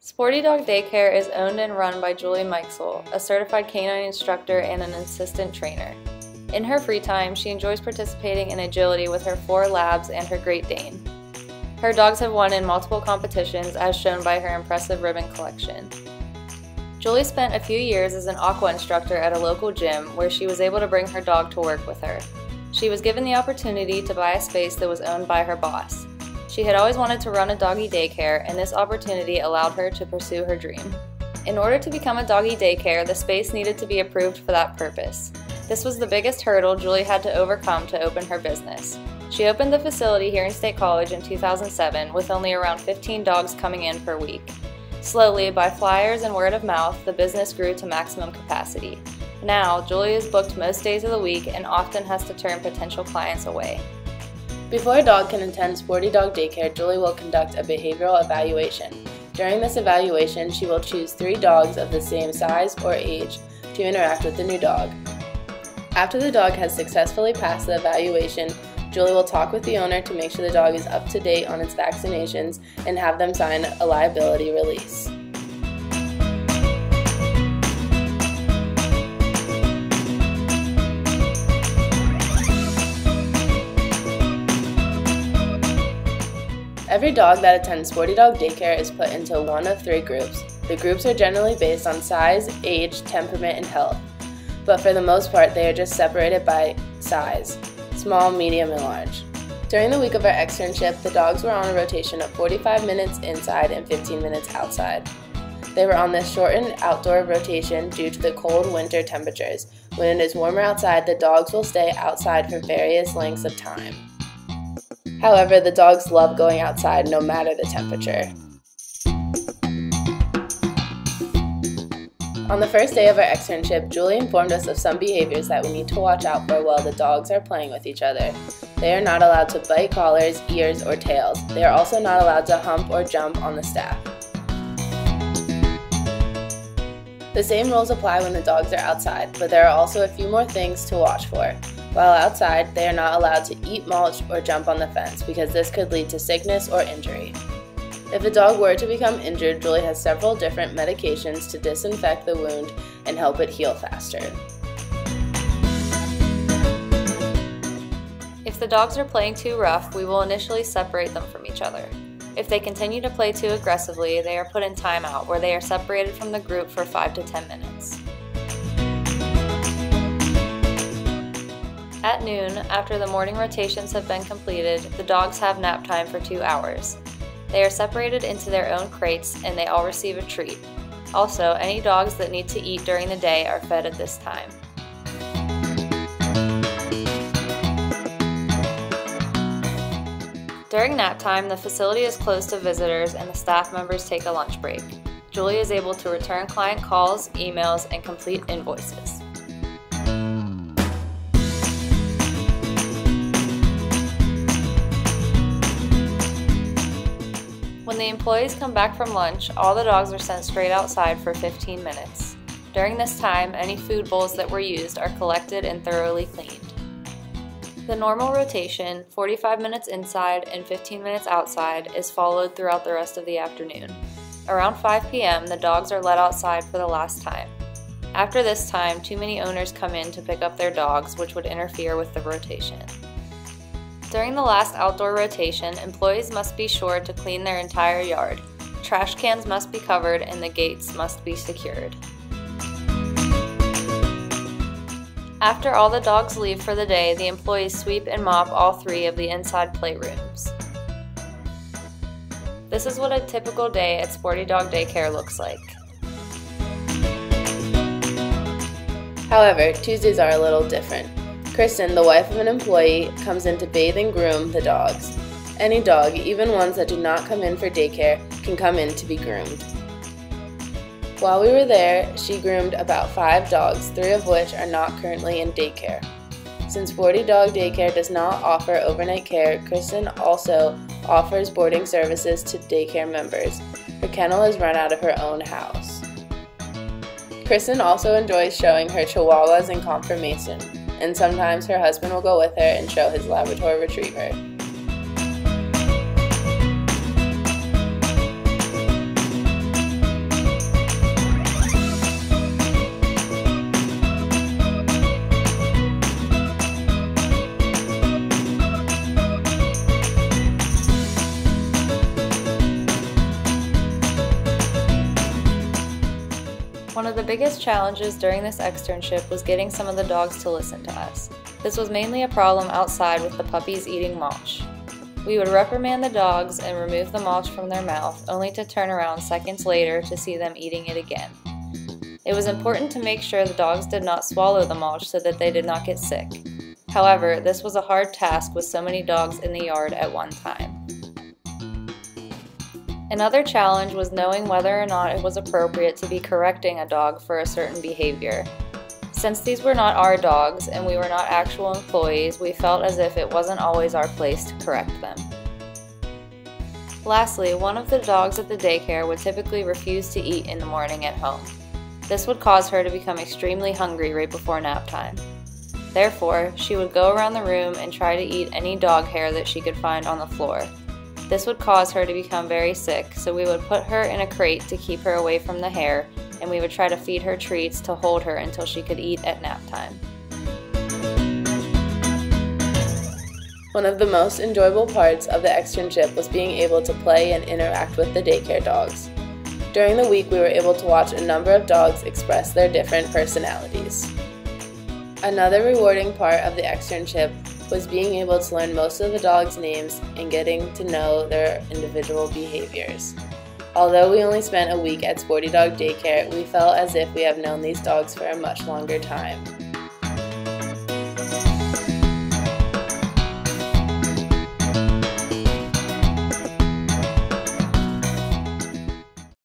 Sporty Dog Daycare is owned and run by Julie Meixel, a certified canine instructor and an assistant trainer. In her free time, she enjoys participating in agility with her 4 labs and her Great Dane. Her dogs have won in multiple competitions, as shown by her impressive ribbon collection. Julie spent a few years as an aqua instructor at a local gym where she was able to bring her dog to work with her. She was given the opportunity to buy a space that was owned by her boss. She had always wanted to run a doggy daycare, and this opportunity allowed her to pursue her dream. In order to become a doggy daycare, the space needed to be approved for that purpose. This was the biggest hurdle Julie had to overcome to open her business. She opened the facility here in State College in 2007 with only around 15 dogs coming in per week. Slowly, by flyers and word of mouth, the business grew to maximum capacity. Now, Julie is booked most days of the week and often has to turn potential clients away. Before a dog can attend Sporty Dog Daycare, Julie will conduct a behavioral evaluation. During this evaluation, she will choose 3 dogs of the same size or age to interact with the new dog. After the dog has successfully passed the evaluation, Julie will talk with the owner to make sure the dog is up to date on its vaccinations and have them sign a liability release. Every dog that attends Sporty Dog Daycare is put into one of 3 groups. The groups are generally based on size, age, temperament, and health, but for the most part they are just separated by size: small, medium, and large. During the week of our externship, the dogs were on a rotation of 45 minutes inside and 15 minutes outside. They were on this shortened outdoor rotation due to the cold winter temperatures. When it is warmer outside, the dogs will stay outside for various lengths of time. However, the dogs love going outside no matter the temperature. On the first day of our externship, Julie informed us of some behaviors that we need to watch out for while the dogs are playing with each other. They are not allowed to bite collars, ears, or tails. They are also not allowed to hump or jump on the staff. The same rules apply when the dogs are outside, but there are also a few more things to watch for. While outside, they are not allowed to eat mulch or jump on the fence because this could lead to sickness or injury. If a dog were to become injured, Julie has several different medications to disinfect the wound and help it heal faster. If the dogs are playing too rough, we will initially separate them from each other. If they continue to play too aggressively, they are put in timeout where they are separated from the group for 5 to 10 minutes. At noon, after the morning rotations have been completed, the dogs have nap time for 2 hours. They are separated into their own crates and they all receive a treat. Also, any dogs that need to eat during the day are fed at this time. During nap time, the facility is closed to visitors and the staff members take a lunch break. Julie is able to return client calls, emails, and complete invoices. When the employees come back from lunch, all the dogs are sent straight outside for 15 minutes. During this time, any food bowls that were used are collected and thoroughly cleaned. The normal rotation, 45 minutes inside and 15 minutes outside, is followed throughout the rest of the afternoon. Around 5 p.m., the dogs are let outside for the last time. After this time, too many owners come in to pick up their dogs, which would interfere with the rotation. During the last outdoor rotation, employees must be sure to clean their entire yard. Trash cans must be covered and the gates must be secured. After all the dogs leave for the day, the employees sweep and mop all 3 of the inside playrooms. This is what a typical day at Sporty Dog Daycare looks like. However, Tuesdays are a little different. Kristen, the wife of an employee, comes in to bathe and groom the dogs. Any dog, even ones that do not come in for daycare, can come in to be groomed. While we were there, she groomed about 5 dogs, 3 of which are not currently in daycare. Since Sporty Dog Daycare does not offer overnight care, Kristen also offers boarding services to daycare members. Her kennel is run out of her own house. Kristen also enjoys showing her chihuahuas in confirmation, and sometimes her husband will go with her and show his Labrador Retriever. One of the biggest challenges during this externship was getting some of the dogs to listen to us. This was mainly a problem outside with the puppies eating mulch. We would reprimand the dogs and remove the mulch from their mouth, only to turn around seconds later to see them eating it again. It was important to make sure the dogs did not swallow the mulch so that they did not get sick. However, this was a hard task with so many dogs in the yard at one time. Another challenge was knowing whether or not it was appropriate to be correcting a dog for a certain behavior. Since these were not our dogs and we were not actual employees, we felt as if it wasn't always our place to correct them. Lastly, one of the dogs at the daycare would typically refuse to eat in the morning at home. This would cause her to become extremely hungry right before nap time. Therefore, she would go around the room and try to eat any dog hair that she could find on the floor. This would cause her to become very sick, so we would put her in a crate to keep her away from the hair, and we would try to feed her treats to hold her until she could eat at nap time. One of the most enjoyable parts of the externship was being able to play and interact with the daycare dogs. During the week, we were able to watch a number of dogs express their different personalities. Another rewarding part of the externship was being able to learn most of the dogs' names and getting to know their individual behaviors. Although we only spent a week at Sporty Dog Daycare, we felt as if we have known these dogs for a much longer time.